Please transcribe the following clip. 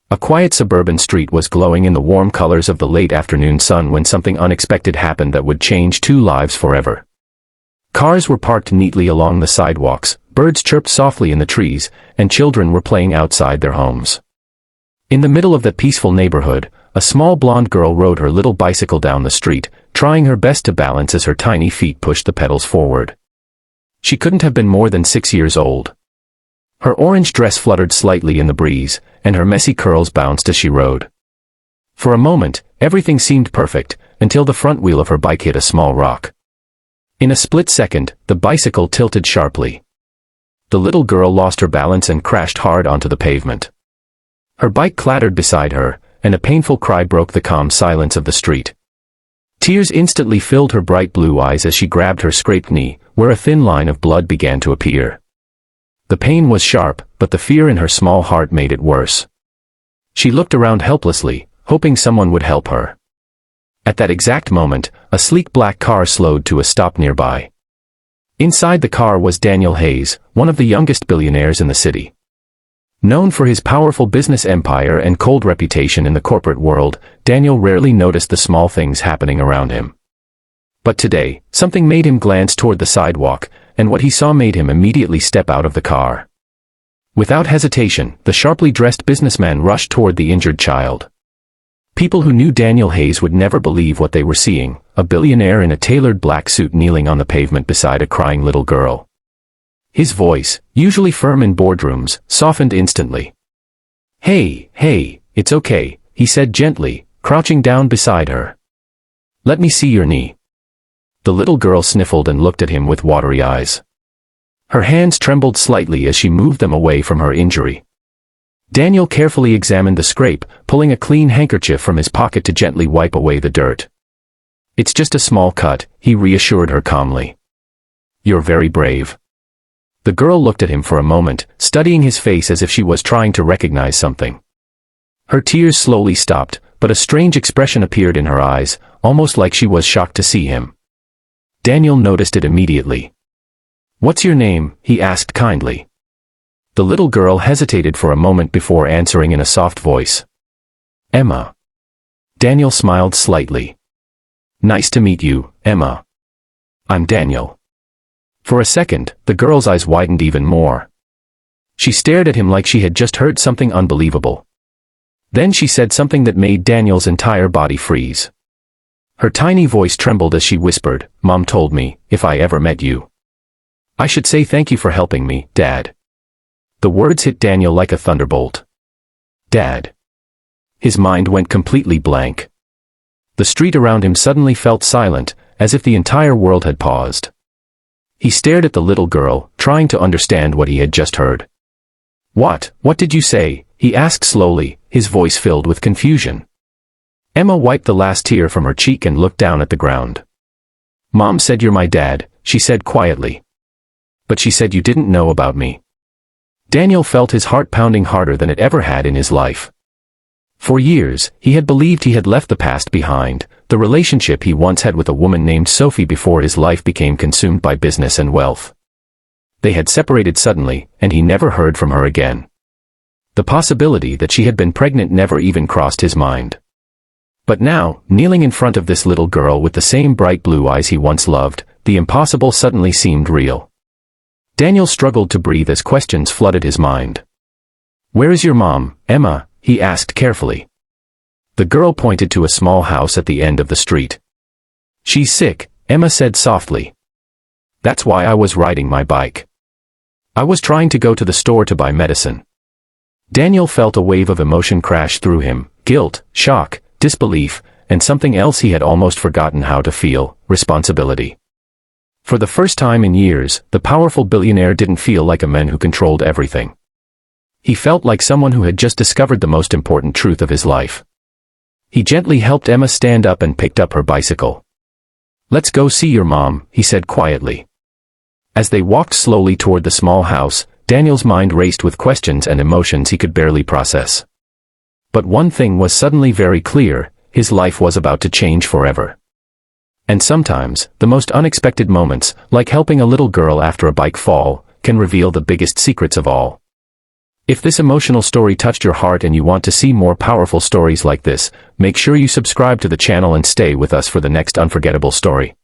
A quiet suburban street was glowing in the warm colors of the late afternoon sun when something unexpected happened that would change two lives forever. Cars were parked neatly along the sidewalks, birds chirped softly in the trees, and children were playing outside their homes. In the middle of that peaceful neighborhood, a small blonde girl rode her little bicycle down the street, trying her best to balance as her tiny feet pushed the pedals forward. She couldn't have been more than 6 years old. Her orange dress fluttered slightly in the breeze, and her messy curls bounced as she rode. For a moment, everything seemed perfect, until the front wheel of her bike hit a small rock. In a split second, the bicycle tilted sharply. The little girl lost her balance and crashed hard onto the pavement. Her bike clattered beside her, and a painful cry broke the calm silence of the street. Tears instantly filled her bright blue eyes as she grabbed her scraped knee, where a thin line of blood began to appear. The pain was sharp, but the fear in her small heart made it worse. She looked around helplessly, hoping someone would help her. At that exact moment, a sleek black car slowed to a stop nearby. Inside the car was Daniel Hayes, one of the youngest billionaires in the city. Known for his powerful business empire and cold reputation in the corporate world, Daniel rarely noticed the small things happening around him. But today, something made him glance toward the sidewalk, and what he saw made him immediately step out of the car. Without hesitation, the sharply dressed businessman rushed toward the injured child. People who knew Daniel Hayes would never believe what they were seeing, a billionaire in a tailored black suit kneeling on the pavement beside a crying little girl. His voice, usually firm in boardrooms, softened instantly. Hey, it's okay," he said gently, crouching down beside her. "Let me see your knee." The little girl sniffled and looked at him with watery eyes. Her hands trembled slightly as she moved them away from her injury. Daniel carefully examined the scrape, pulling a clean handkerchief from his pocket to gently wipe away the dirt. "It's just a small cut," he reassured her calmly. "You're very brave." The girl looked at him for a moment, studying his face as if she was trying to recognize something. Her tears slowly stopped, but a strange expression appeared in her eyes, almost like she was shocked to see him. Daniel noticed it immediately. "What's your name?" he asked kindly. The little girl hesitated for a moment before answering in a soft voice. "Emma." Daniel smiled slightly. "Nice to meet you, Emma." "I'm Daniel." For a second, the girl's eyes widened even more. She stared at him like she had just heard something unbelievable. Then she said something that made Daniel's entire body freeze. Her tiny voice trembled as she whispered, "Mom told me, if I ever met you, I should say thank you for helping me, Dad." The words hit Daniel like a thunderbolt. Dad. His mind went completely blank. The street around him suddenly felt silent, as if the entire world had paused. He stared at the little girl, trying to understand what he had just heard. What did you say?" he asked slowly, his voice filled with confusion. Emma wiped the last tear from her cheek and looked down at the ground. "Mom said you're my dad," she said quietly. "But she said you didn't know about me." Daniel felt his heart pounding harder than it ever had in his life. For years, he had believed he had left the past behind, the relationship he once had with a woman named Sophie before his life became consumed by business and wealth. They had separated suddenly, and he never heard from her again. The possibility that she had been pregnant never even crossed his mind. But now, kneeling in front of this little girl with the same bright blue eyes he once loved, the impossible suddenly seemed real. Daniel struggled to breathe as questions flooded his mind. "Where is your mom, Emma?" he asked carefully. The girl pointed to a small house at the end of the street. "She's sick," Emma said softly. "That's why I was riding my bike. I was trying to go to the store to buy medicine." Daniel felt a wave of emotion crash through him, guilt, shock, disbelief, and something else he had almost forgotten how to feel, responsibility. For the first time in years, the powerful billionaire didn't feel like a man who controlled everything. He felt like someone who had just discovered the most important truth of his life. He gently helped Emma stand up and picked up her bicycle. "Let's go see your mom," he said quietly. As they walked slowly toward the small house, Daniel's mind raced with questions and emotions he could barely process. But one thing was suddenly very clear: his life was about to change forever. And sometimes, the most unexpected moments, like helping a little girl after a bike fall, can reveal the biggest secrets of all. If this emotional story touched your heart and you want to see more powerful stories like this, make sure you subscribe to the channel and stay with us for the next unforgettable story.